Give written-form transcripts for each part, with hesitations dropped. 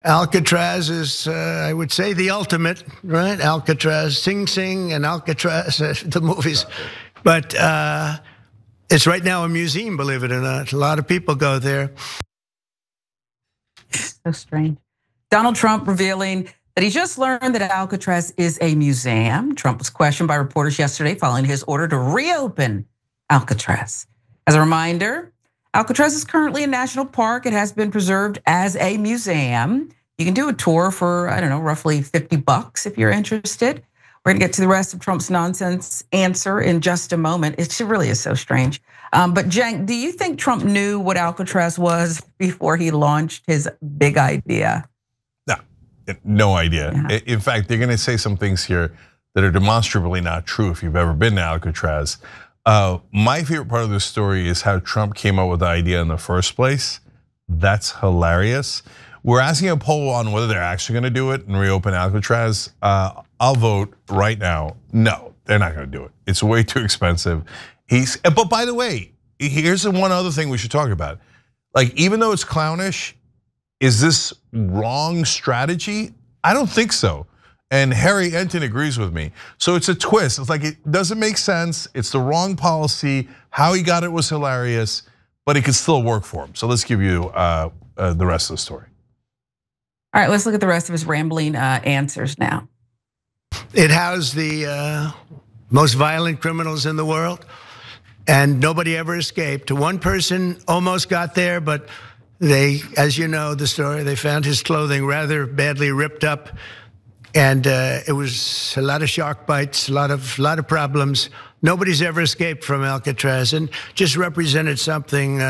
Alcatraz is, I would say, the ultimate, right? Alcatraz, Sing Sing and Alcatraz, the movies. But it's right now a museum, believe it or not. A lot of people go there. So strange. Donald Trump revealing that he just learned that Alcatraz is a museum. Trump was questioned by reporters yesterday following his order to reopen Alcatraz. As a reminder, Alcatraz is currently a national park. It has been preserved as a museum. You can do a tour for, I don't know, roughly $50 if you're interested. We're gonna get to the rest of Trump's nonsense answer in just a moment. It really is so strange. But Jen, do you think Trump knew what Alcatraz was before he launched his big idea? No idea. Yeah. In fact, they're gonna say some things here that are demonstrably not true if you've ever been to Alcatraz. My favorite part of this story is how Trump came up with the idea in the first place. That's hilarious. We're asking a poll on whether they're actually gonna do it and reopen Alcatraz. I'll vote right now, no, they're not gonna do it. It's way too expensive. But by the way, here's one other thing we should talk about. Like, even though it's clownish, is this wrong strategy? I don't think so. And Harry Enton agrees with me. So it's a twist. It's like, it doesn't make sense. It's the wrong policy. How he got it was hilarious, but it could still work for him. So let's give you the rest of the story. All right, let's look at the rest of his rambling answers now. It housed the most violent criminals in the world, and nobody ever escaped. One person almost got there, but they, as you know the story, they found his clothing rather badly ripped up. And it was a lot of shark bites, a lot of problems. Nobody's ever escaped from Alcatraz, and just represented something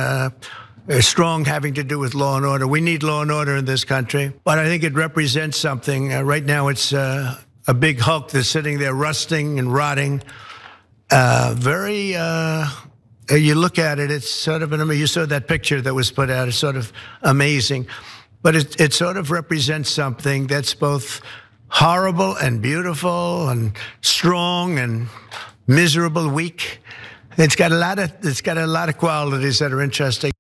strong having to do with law and order. We need law and order in this country, but I think it represents something. Right now, it's a big hulk that's sitting there rusting and rotting. You look at it, it's sort of you saw that picture that was put out. It's sort of amazing, but it sort of represents something that's both horrible and beautiful and strong and miserable, weak. It's got a lot of qualities that are interesting.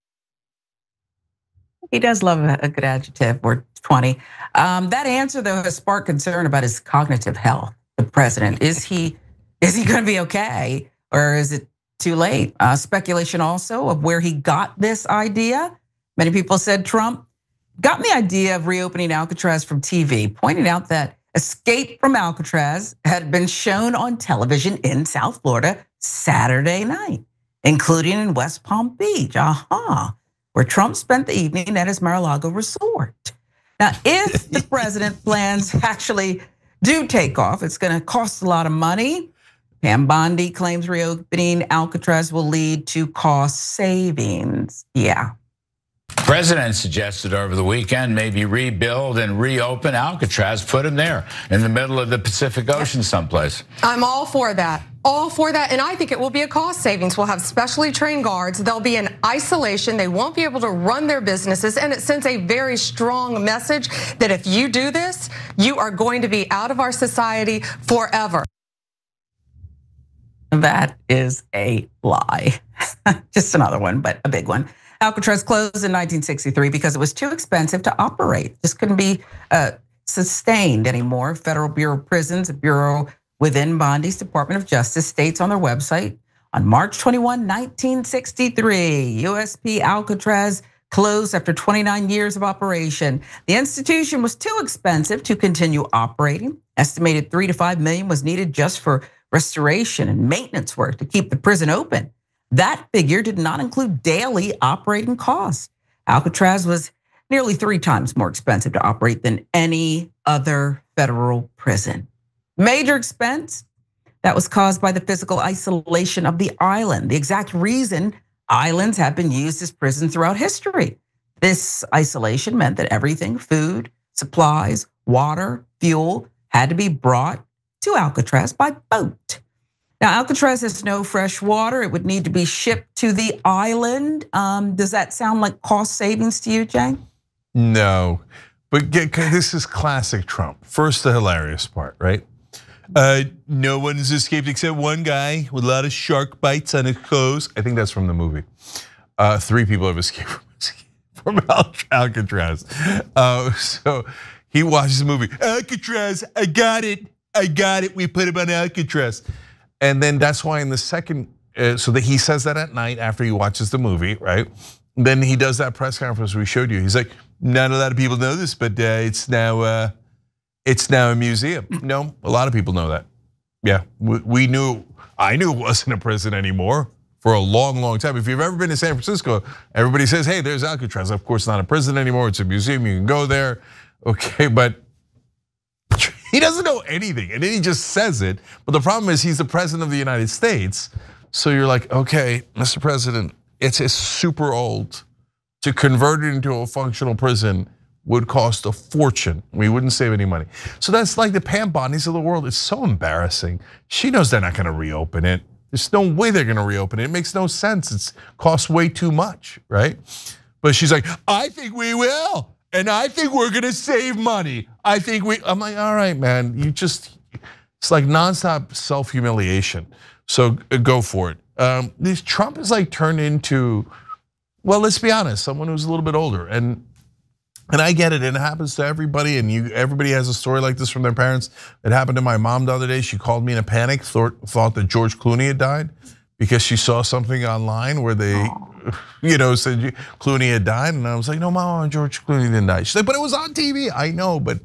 He does love a good adjective or 20. That answer though has sparked concern about his cognitive health. The president, is he going to be okay, or is it too late? Speculation also of where he got this idea. Many people said Trump got the idea of reopening Alcatraz from TV, pointing out that Escape from Alcatraz had been shown on television in South Florida Saturday night, including in West Palm Beach, where Trump spent the evening at his Mar-a-Lago resort. Now, if the president plans actually do take off, it's gonna cost a lot of money. Pam Bondi claims reopening Alcatraz will lead to cost savings. Yeah. President suggested over the weekend maybe rebuild and reopen Alcatraz, put him there in the middle of the Pacific Ocean someplace. I'm all for that. All for that, and I think it will be a cost savings. We'll have specially trained guards. They'll be in isolation. They won't be able to run their businesses, and it sends a very strong message that if you do this, you are going to be out of our society forever. That is a lie. Just another one, but a big one. Alcatraz closed in 1963 because it was too expensive to operate. Just couldn't be sustained anymore. Federal Bureau of Prisons, a bureau within Bondi's Department of Justice, states on their website on March 21, 1963, USP Alcatraz closed after 29 years of operation. The institution was too expensive to continue operating. Estimated 3 to 5 million was needed just for restoration and maintenance work to keep the prison open. That figure did not include daily operating costs. Alcatraz was nearly 3 times more expensive to operate than any other federal prison. Major expense that was caused by the physical isolation of the island. The exact reason islands have been used as prisons throughout history. This isolation meant that everything, food, supplies, water, fuel, had to be brought to Alcatraz by boat. Now, Alcatraz has no fresh water. It would need to be shipped to the island. Does that sound like cost savings to you, Jane? No, but this is classic Trump. First, the hilarious part, right? No one has escaped except one guy with a lot of shark bites on his clothes. I think that's from the movie. 3 people have escaped from Alcatraz. So he watches the movie, Alcatraz, I got it, we put him on Alcatraz. And then that's why in the second, so that he says that at night after he watches the movie, right? Then he does that press conference we showed you. He's like, not a lot of people know this, but it's now a museum. No, a lot of people know that. Yeah, I knew it wasn't a prison anymore for a long, long time. If you've ever been to San Francisco, everybody says, hey, there's Alcatraz. Of course, not a prison anymore, it's a museum, you can go there. Okay, but he doesn't know anything, and then he just says it. But the problem is he's the president of the United States. So you're like, okay, Mr. President, it's super old. To convert it into a functional prison would cost a fortune. We wouldn't save any money. So that's like the Pam Bondies of the world. It's so embarrassing. She knows they're not gonna reopen it. There's no way they're gonna reopen it. It makes no sense. It costs way too much, right? But she's like, I think we will. And I think we're gonna save money. I'm like, all right, man, it's like nonstop self-humiliation. So go for it. Trump is like turned into, well, let's be honest, someone who's a little bit older. And I get it, and it happens to everybody, and everybody has a story like this from their parents. It happened to my mom the other day. She called me in a panic, thought that George Clooney had died because she saw something online where they, said Clooney had died, and I was like, no, Mom, George Clooney didn't die. She's like, but it was on TV. I know, but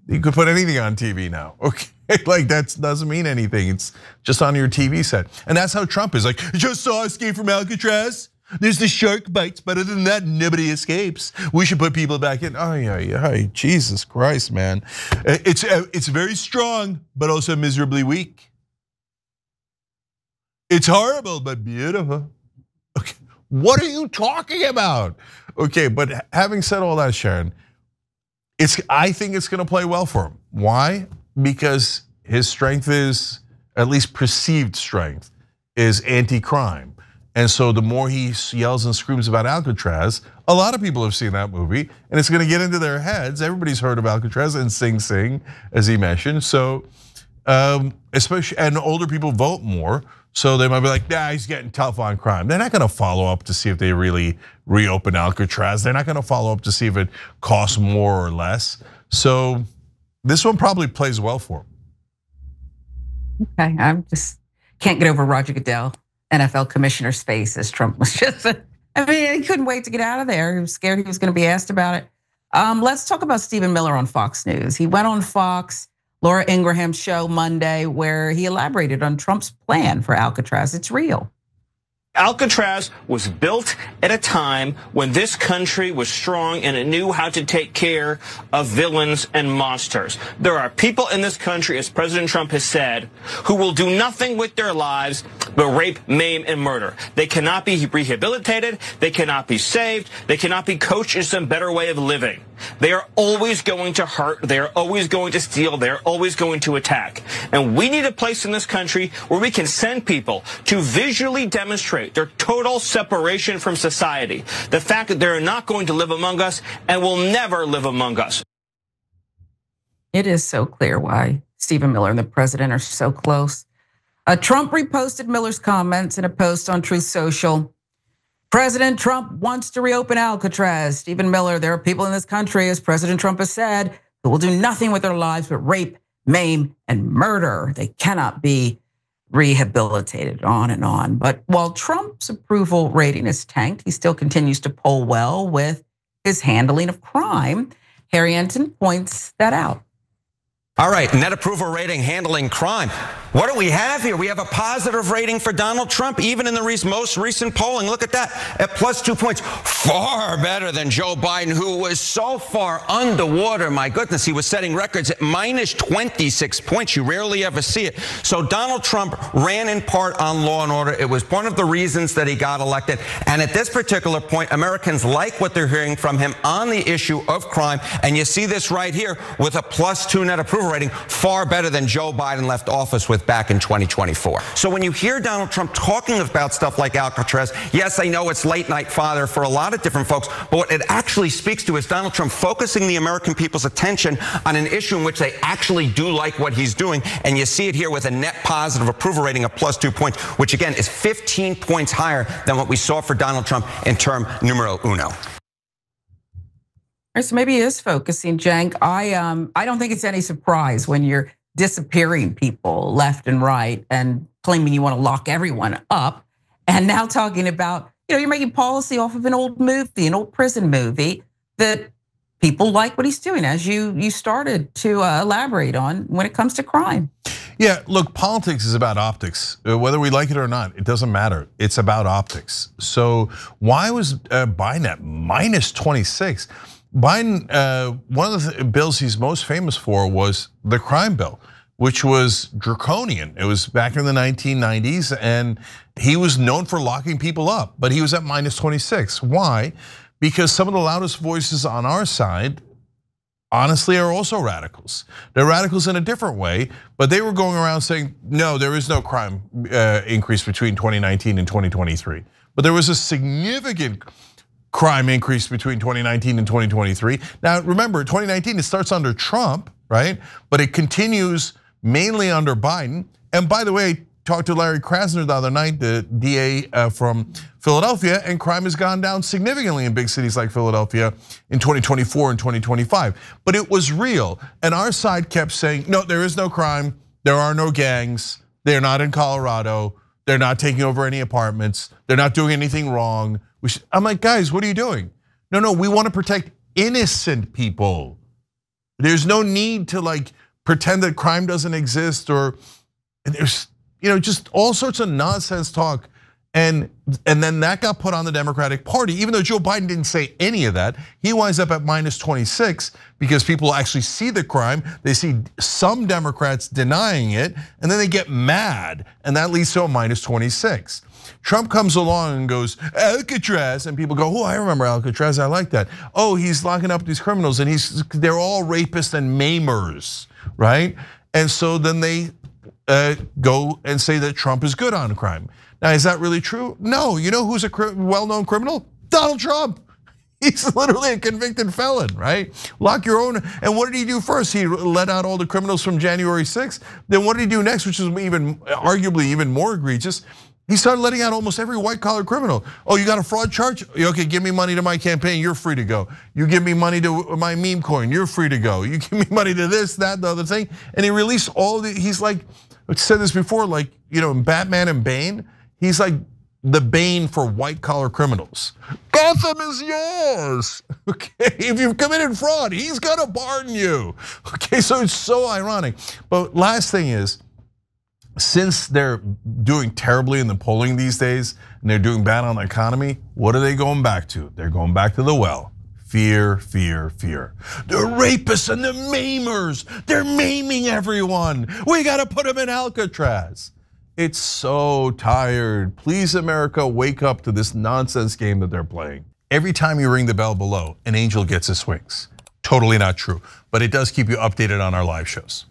you could put anything on TV now. Okay, like that doesn't mean anything. It's just on your TV set, and that's how Trump is. Like, just saw Escape from Alcatraz. There's the shark bites, but other than that, nobody escapes. We should put people back in. Oh yeah, Jesus Christ, man. It's very strong, but also miserably weak. It's horrible, but beautiful. Okay, what are you talking about? Okay, but having said all that, Sharon, I think it's gonna play well for him. Why? Because his strength is, at least perceived strength, is anti-crime. And so the more he yells and screams about Alcatraz, a lot of people have seen that movie, and it's gonna get into their heads. Everybody's heard of Alcatraz and Sing Sing, as he mentioned. So, especially, and older people vote more, so they might be like, nah, he's getting tough on crime. They're not gonna follow up to see if they really reopen Alcatraz. They're not gonna follow up to see if it costs more or less. So this one probably plays well for him. Okay, I just can't get over Roger Goodell, NFL commissioner's face as Trump was just, I mean, he couldn't wait to get out of there. He was scared he was gonna be asked about it. Let's talk about Stephen Miller on Fox News. He went on Fox, Laura Ingraham's show Monday, where he elaborated on Trump's plan for Alcatraz. It's real. Alcatraz was built at a time when this country was strong and it knew how to take care of villains and monsters. There are people in this country, as President Trump has said, who will do nothing with their lives but rape, maim, and murder. They cannot be rehabilitated. They cannot be saved. They cannot be coached in some better way of living. They are always going to hurt. They are always going to steal. They are always going to attack. And we need a place in this country where we can send people to visually demonstrate their total separation from society. The fact that they're not going to live among us and will never live among us. It is so clear why Stephen Miller and the president are so close. Trump reposted Miller's comments in a post on Truth Social. President Trump wants to reopen Alcatraz. Stephen Miller, there are people in this country, as President Trump has said, who will do nothing with their lives but rape, maim, and murder. They cannot be rehabilitated, on and on. But while Trump's approval rating is tanked, he still continues to poll well with his handling of crime. Harry Enton points that out. All right, net approval rating handling crime. What do we have here? We have a positive rating for Donald Trump, even in the most recent polling. Look at that, at +2 points. Far better than Joe Biden, who was so far underwater. My goodness, he was setting records at -26 points. You rarely ever see it. So Donald Trump ran in part on law and order. It was one of the reasons that he got elected. And at this particular point, Americans like what they're hearing from him on the issue of crime. And you see this right here with a +2 net approval rating, far better than Joe Biden left office with back in 2024. So when you hear Donald Trump talking about stuff like Alcatraz, yes, I know it's late night fodder for a lot of different folks, but what it actually speaks to is Donald Trump focusing the American people's attention on an issue in which they actually do like what he's doing. And you see it here with a net positive approval rating of +2 points, which again is 15 points higher than what we saw for Donald Trump in term numero uno. So maybe he is focusing, Cenk. I don't think it's any surprise when you're disappearing people left and right and claiming you want to lock everyone up, and now talking about, you're making policy off of an old movie, an old prison movie that people like what he's doing, as you started to elaborate on when it comes to crime. Yeah, look, politics is about optics. Whether we like it or not, it doesn't matter. It's about optics. So why was Biden at minus 26? Biden, one of the bills he's most famous for was the crime bill, which was draconian. It was back in the 1990s, and he was known for locking people up, but he was at minus 26. Why? Because some of the loudest voices on our side, honestly, are also radicals. They're radicals in a different way, but they were going around saying, no, there is no crime increase between 2019 and 2023. But there was a significant crime increase between 2019 and 2023. Now, remember, 2019, it starts under Trump, right? But it continues mainly under Biden. And by the way, talked to Larry Krasner the other night, the DA from Philadelphia, and crime has gone down significantly in big cities like Philadelphia in 2024 and 2025. But it was real, and our side kept saying, no, there is no crime, there are no gangs, they're not in Colorado, they're not taking over any apartments, they're not doing anything wrong. I'm like, guys, what are you doing? No, we want to protect innocent people. There's no need to pretend that crime doesn't exist, or there's just all sorts of nonsense talk. And then that got put on the Democratic Party, even though Joe Biden didn't say any of that. He winds up at minus 26 because people actually see the crime. They see some Democrats denying it, and then they get mad, and that leads to a minus 26. Trump comes along and goes, Alcatraz, and people go, oh, I remember Alcatraz, I like that. Oh, he's locking up these criminals, and they're all rapists and maimers, right? And so then they go and say that Trump is good on crime. Now, is that really true? No. You know who's a well-known criminal? Donald Trump. He's literally a convicted felon, right? Lock your own. And what did he do first? He let out all the criminals from January 6th. Then what did he do next, which is arguably even more egregious? He started letting out almost every white-collar criminal. Oh, you got a fraud charge? Okay, give me money to my campaign, you're free to go. You give me money to my meme coin, you're free to go. You give me money to this, that, the other thing. And he released all he's like, I said this before, in Batman and Bane, he's like the Bane for white-collar criminals. Gotham is yours, okay? If you've committed fraud, he's gonna pardon you. Okay, so it's so ironic. But last thing is, since they're doing terribly in the polling these days, and they're doing bad on the economy, what are they going back to? They're going back to the well. Fear, fear, fear. The rapists and the maimers, they're maiming everyone. We gotta put them in Alcatraz. It's so tired. Please, America, wake up to this nonsense game that they're playing. Every time you ring the bell below, an angel gets his wings. Totally not true, but it does keep you updated on our live shows.